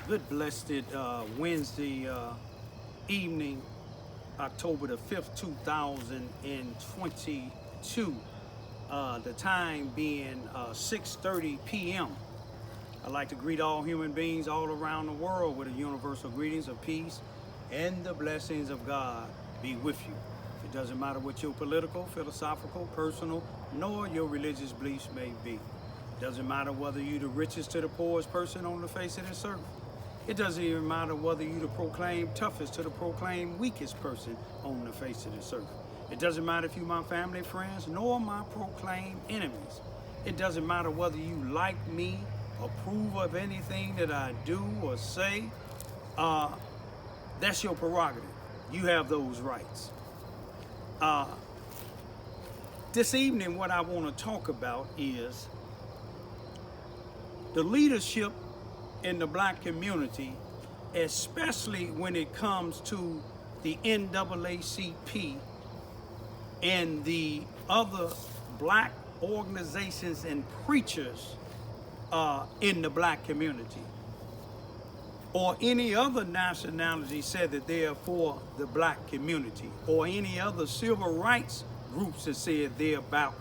Good blessed Wednesday evening, October the 5th, 2022. The time being 6:30 p.m. I'd like to greet all human beings all around the world with a universal greetings of peace and the blessings of God be with you. It doesn't matter what your political, philosophical, personal, nor your religious beliefs may be. It doesn't matter whether you're the richest to the poorest person on the face of this earth. It doesn't even matter whether you the proclaimed toughest to the proclaimed weakest person on the face of this earth. It doesn't matter if you my family, friends, nor my proclaimed enemies. It doesn't matter whether you like me, approve of anything that I do or say. That's your prerogative. You have those rights. This evening, what I want to talk about is the leadership in the black community, especially when it comes to the NAACP and the other black organizations and preachers in the black community, or any other nationality said that they are for the black community, or any other civil rights groups that said they're about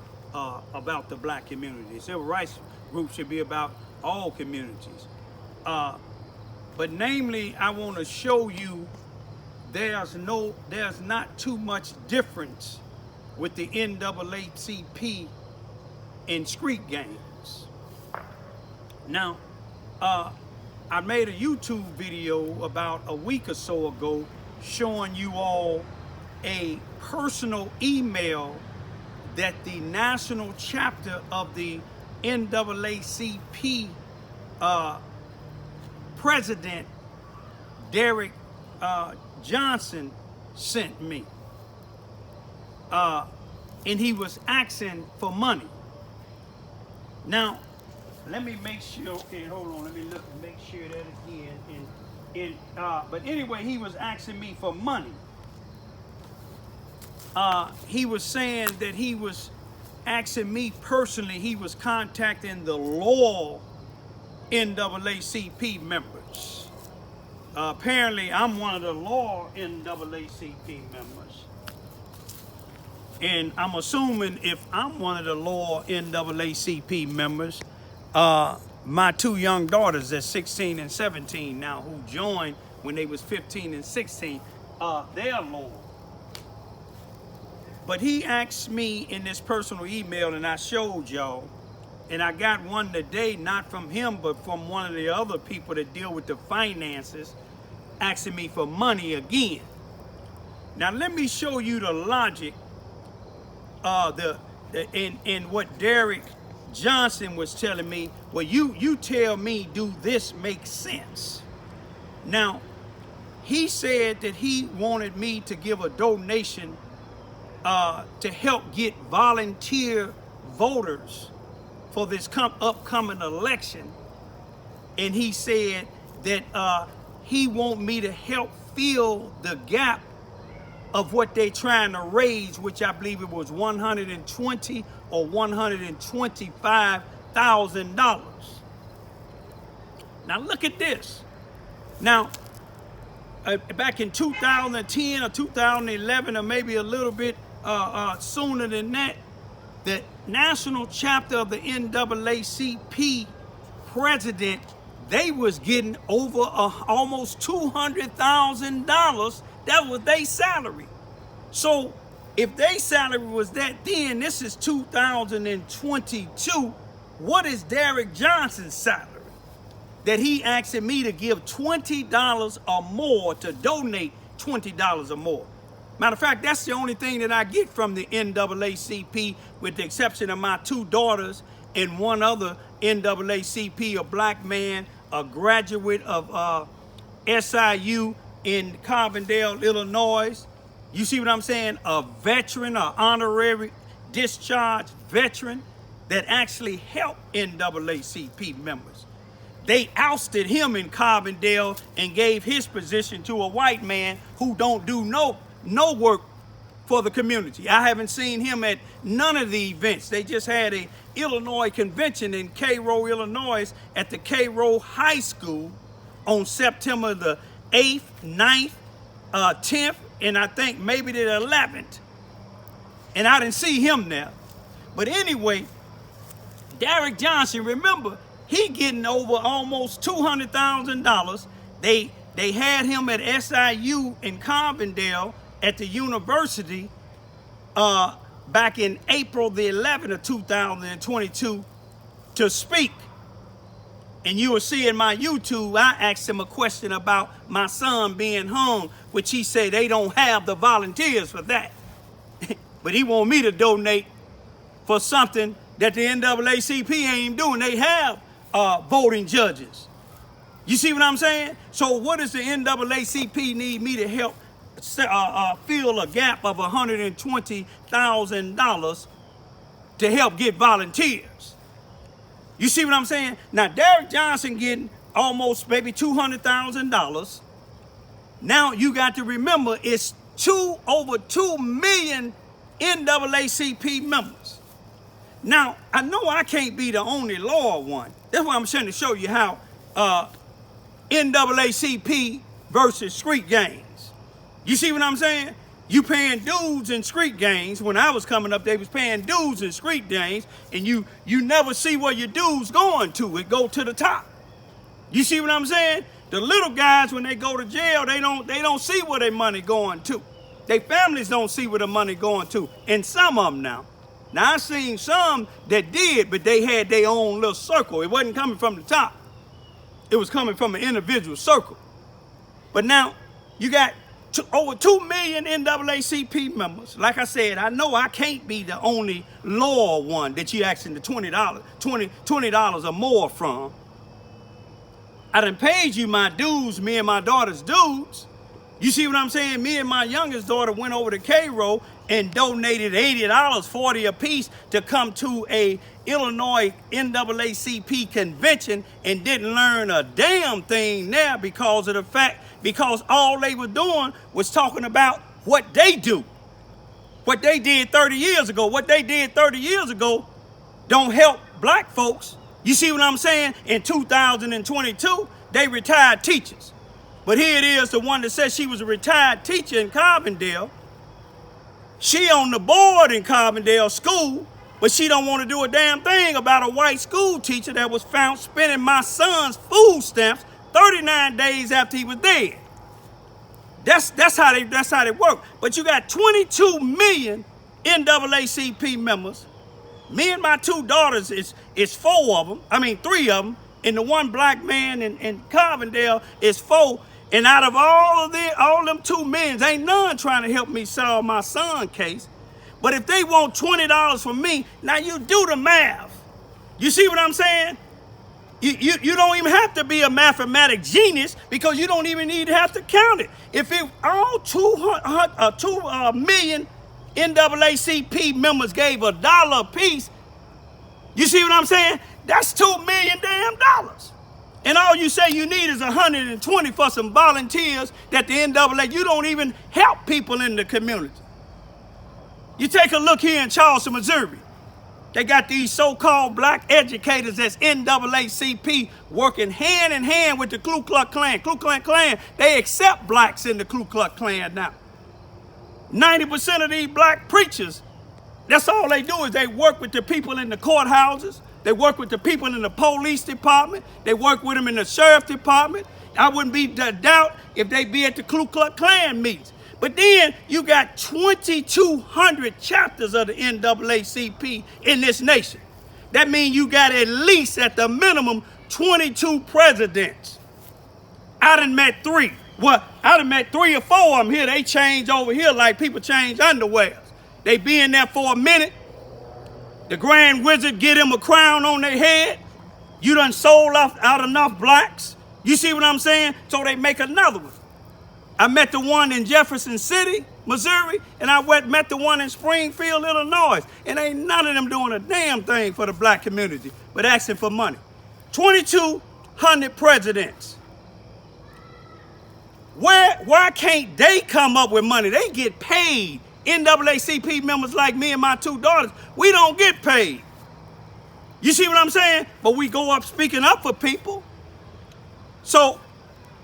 the black community. Civil rights groups should be about all communities. But namely, I want to show you there's not too much difference with the NAACP and street gangs. Now, I made a YouTube video about a week or so ago showing you all a personal email that the national chapter of the NAACP President Derek Johnson sent me. And he was asking for money. Now, let me make sure, okay, hold on, let me look and make sure that again. But anyway, he was asking me for money. He was saying that he was asking me personally, he was contacting the loyal NAACP members. Apparently, I'm one of the loyal NAACP members. And I'm assuming if I'm one of the loyal NAACP members, my two young daughters, that's 16 and 17 now, who joined when they was 15 and 16, they're loyal. But he asked me in this personal email, and I showed y'all, and I got one today, not from him, but from one of the other people that deal with the finances, asking me for money again. Now let me show you the logic in what Derek Johnson was telling me. Well, you tell me, do this make sense? Now, he said that he wanted me to give a donation to help get volunteer voters for this upcoming election. And he said that he want me to help fill the gap of what they trying to raise, which I believe it was $120,000 or $125,000. Now look at this. Now, back in 2010 or 2011, or maybe a little bit sooner than that, the national chapter of the NAACP president, they was getting over almost $200,000. That was their salary. So if their salary was that then, this is 2022. What is Derek Johnson's salary? That he asking me to give $20 or more, to donate $20 or more. Matter of fact, that's the only thing that I get from the NAACP, with the exception of my two daughters and one other NAACP, a black man, a graduate of SIU in Carbondale, Illinois. You see what I'm saying? A veteran, an honorary discharged veteran that actually helped NAACP members. They ousted him in Carbondale and gave his position to a white man who don't do no work for the community. I haven't seen him at none of the events. They just had a Illinois convention in Cairo, Illinois, at the Cairo High School, on September the 8th, 9th, 10th, and I think maybe the 11th. And I didn't see him there. But anyway, Derrick Johnson, remember, he getting over almost $200,000. They had him at SIU in Carbondale at the university back in April the 11th of 2022 to speak. And you will see in my YouTube, I asked him a question about my son being hung, which he said they don't have the volunteers for that. But he want me to donate for something that the NAACP ain't doing. They have voting judges. You see what I'm saying? So what does the NAACP need me to help fill a gap of $120,000 to help get volunteers? You see what I'm saying? Now, Derrick Johnson getting almost maybe $200,000. Now, you got to remember, it's over 2 million NAACP members. Now, I know I can't be the only loyal one. That's why I'm trying to show you how NAACP versus street gangs. You see what I'm saying? You paying dues in street gangs. When I was coming up, they was paying dues in street gangs, and you never see where your dues going to. It go to the top. You see what I'm saying? The little guys, when they go to jail, they don't see where their money going to. Their families don't see where the money going to. And some of them now. Now, I seen some that did, but they had their own little circle. It wasn't coming from the top. It was coming from an individual circle. But now, you got over 2 million NAACP members. Like I said, I know I can't be the only loyal one that you asking the $20 or more from. I done paid you my dues, me and my daughter's dues. You see what I'm saying? Me and my youngest daughter went over to Cairo and donated $80, $40 a piece to come to a Illinois NAACP convention and didn't learn a damn thing there because all they were doing was talking about what they do. What they did 30 years ago. What they did 30 years ago don't help black folks. You see what I'm saying? In 2022, they retired teachers. But here it is, the one that says she was a retired teacher in Carbondale. She on the board in Carbondale School, but she don't want to do a damn thing about a white school teacher that was found spending my son's food stamps 39 days after he was dead. That's how they work. But you got 22 million NAACP members. Me and my two daughters is 4 of them. I mean 3 of them. And the one black man in Carbondale is 4. And out of all them 2 million, ain't none trying to help me solve my son's case. But if they want $20 from me, now you do the math. You see what I'm saying? You don't even have to be a mathematic genius because you don't even need to have to count it. If all 2 million NAACP members gave $1 a piece, you see what I'm saying? That's $2 million damn dollars. And all you say you need is 120 for some volunteers that the NAACP, you don't even help people in the community. You take a look here in Charleston, Missouri. They got these so-called black educators that's NAACP working hand in hand with the Ku Klux Klan. Ku Klux Klan, they accept blacks in the Ku Klux Klan now. 90% of these black preachers, that's all they do is they work with the people in the courthouses. They work with the people in the police department. They work with them in the sheriff department. I wouldn't be doubt if they be at the Ku Klux Klan meetings. But then you got 2,200 chapters of the NAACP in this nation. That means you got at least, at the minimum, 22 presidents. I done met 3. Well, I done met 3 or 4 of them here. They change over here like people change underwears. They be in there for a minute. The Grand Wizard get him a crown on their head. You done sold out enough blacks. You see what I'm saying? So they make another one. I met the one in Jefferson City, Missouri, and I met the one in Springfield, Illinois. And ain't none of them doing a damn thing for the black community, but asking for money. 2,200 presidents. Why can't they come up with money? They get paid. NAACP members like me and my 2 daughters, we don't get paid. You see what I'm saying? But we go up speaking up for people. So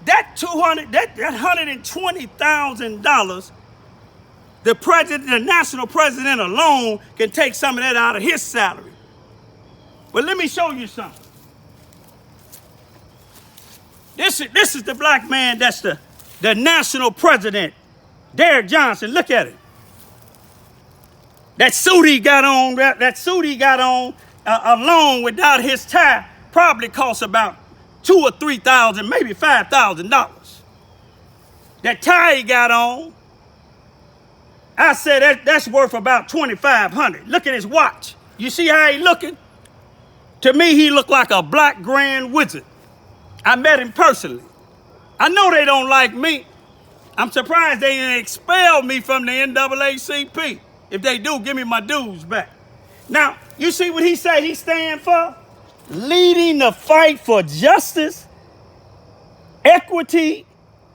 That $120,000, the national president alone can take some of that out of his salary. But let me show you something. This is the black man that's the national president, Derrick Johnson. Look at it. That suit he got on, alone without his tie, probably costs about $2,000 or $3,000, maybe $5,000. That tie he got on, I said that's worth about $2,500. Look at his watch. You see how he looking? To me, he looked like a black grand wizard. I met him personally. I know they don't like me. I'm surprised they didn't expel me from the NAACP. If they do, give me my dues back. Now, you see what he say he stand for? Leading the fight for justice, equity,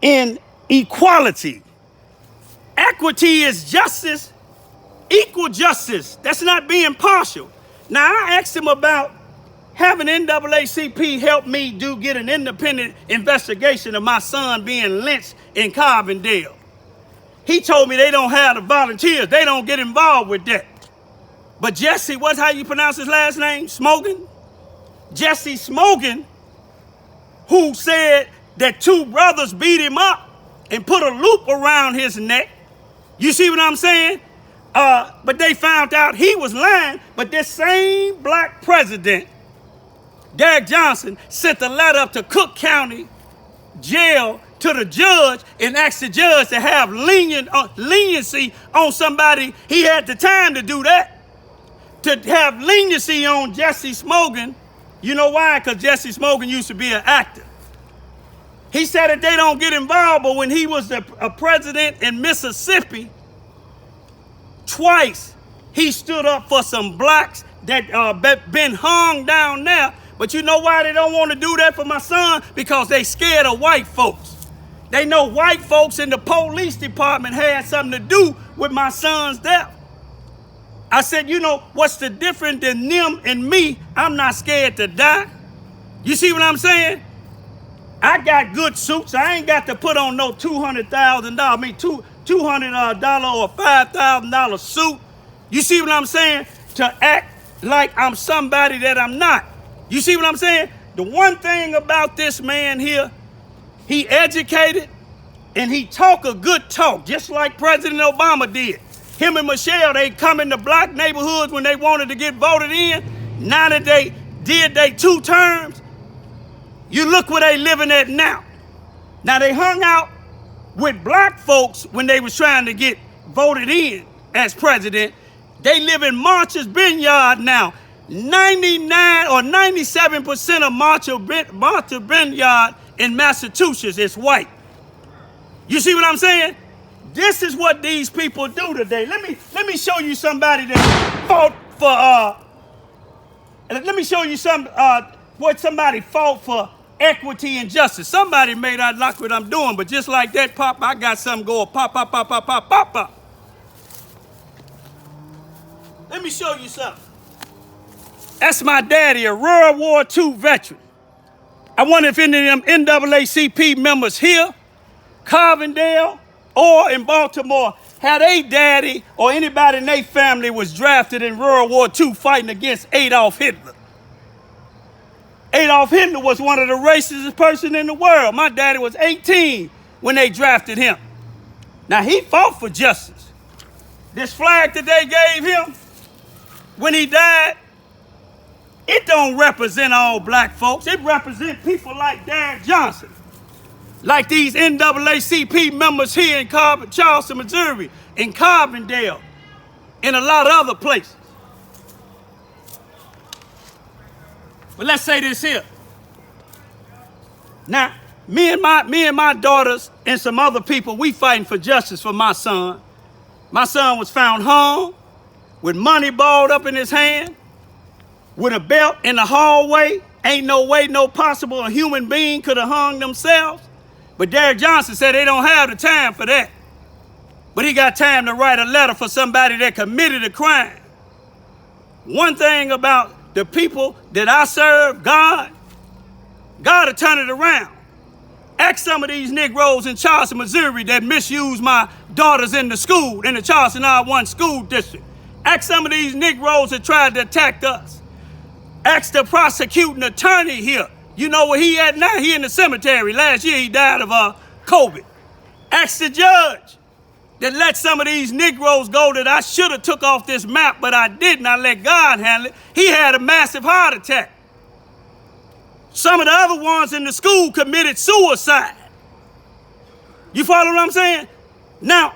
and equality. Equity is justice, equal justice. That's not being partial. Now, I asked him about having NAACP help me get an independent investigation of my son being lynched in Carbondale. He told me they don't have the volunteers. They don't get involved with that. But Jesse, what's how you pronounce his last name? Smogan? Jesse Smogan, who said that two brothers beat him up and put a loop around his neck. You see what I'm saying? But they found out he was lying. But this same black president, Derrick Johnson, sent a letter up to Cook County Jail to the judge and asked the judge to have leniency on somebody. He had the time to do that. To have leniency on Jesse Smogan. You know why? Because Jesse Smogan used to be an actor. He said that they don't get involved, but when he was a president in Mississippi, twice he stood up for some blacks that been hung down there. But you know why they don't want to do that for my son? Because they scared of white folks. They know white folks in the police department had something to do with my son's death. I said, you know, what's the difference than them and me? I'm not scared to die. You see what I'm saying? I got good suits. I ain't got to put on no $200,000, $200 or $5,000 suit. You see what I'm saying? To act like I'm somebody that I'm not. You see what I'm saying? The one thing about this man here, he educated and he talk a good talk, just like President Obama did. Him and Michelle, they come into black neighborhoods when they wanted to get voted in. Now that they did their 2 terms, you look where they living at now. Now they hung out with black folks when they was trying to get voted in as president. They live in Martha's Vineyard now. 99 or 97% of Martha's Vineyard in Massachusetts is white. You see what I'm saying? This is what these people do today. Let me show you somebody that fought for let me show you what somebody fought for equity and justice. Somebody may not like what I'm doing, but just like that, pop, I got something going pop, pop, pop, pop, pop, pop, pop. Let me show you something. That's my daddy, a World War II veteran. I wonder if any of them NAACP members here, Carbondale, or in Baltimore, had a daddy or anybody in their family was drafted in World War II fighting against Adolf Hitler. Adolf Hitler was one of the racist person in the world. My daddy was 18 when they drafted him. Now, he fought for justice. This flag that they gave him when he died, it don't represent all black folks. It represents people like Derrick Johnson, like these NAACP members here in Charleston, Missouri, in Carbondale, and a lot of other places. But let's say this here. Now, me and my daughters and some other people, we fighting for justice for my son. My son was found hung with money balled up in his hand, with a belt in the hallway. Ain't no way, no possible a human being could have hung themselves. But Derrick Johnson said they don't have the time for that. But he got time to write a letter for somebody that committed a crime. One thing about the people that I serve, God will turn it around. Ask some of these Negroes in Charleston, Missouri that misuse my daughters in the school, in the Charleston R1 school district. Ask some of these Negroes that tried to attack us. Ask the prosecuting attorney here. You know where he at now? He in the cemetery. Last year he died of COVID. Ask the judge that let some of these Negroes go that I should have took off this map, but I didn't. I let God handle it. He had a massive heart attack. Some of the other ones in the school committed suicide. You follow what I'm saying? Now,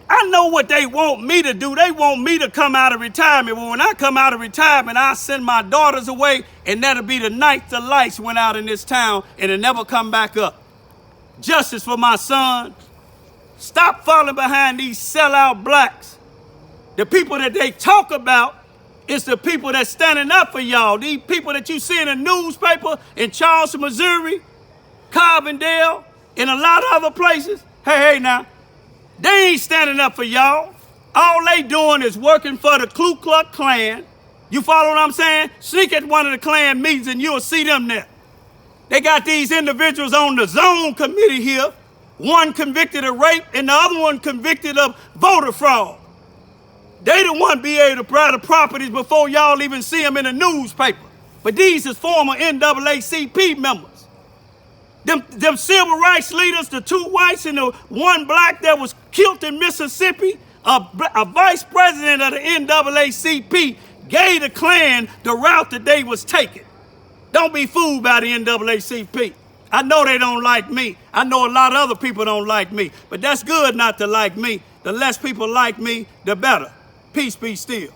I know what they want me to do. They want me to come out of retirement. But when I come out of retirement, I send my daughters away, and that'll be the night the lights went out in this town, and it'll never come back up. Justice for my son. Stop falling behind these sellout blacks. The people that they talk about is the people that's standing up for y'all. These people that you see in the newspaper in Charleston, Missouri, Carbondale, and a lot of other places. Hey, now, they ain't standing up for y'all. All they doing is working for the Klux Klan. You follow what I'm saying? Sneak at one of the Klan meetings and you'll see them there. They got these individuals on the zone committee here. One convicted of rape and the other one convicted of voter fraud. They the one be able to buy the properties before y'all even see them in the newspaper. But these is former NAACP members. Them civil rights leaders, the two whites and the one black that was killed in Mississippi, a vice president of the NAACP gave the Klan the route that they was taking. Don't be fooled by the NAACP. I know they don't like me. I know a lot of other people don't like me. But that's good not to like me. The less people like me, the better. Peace be still.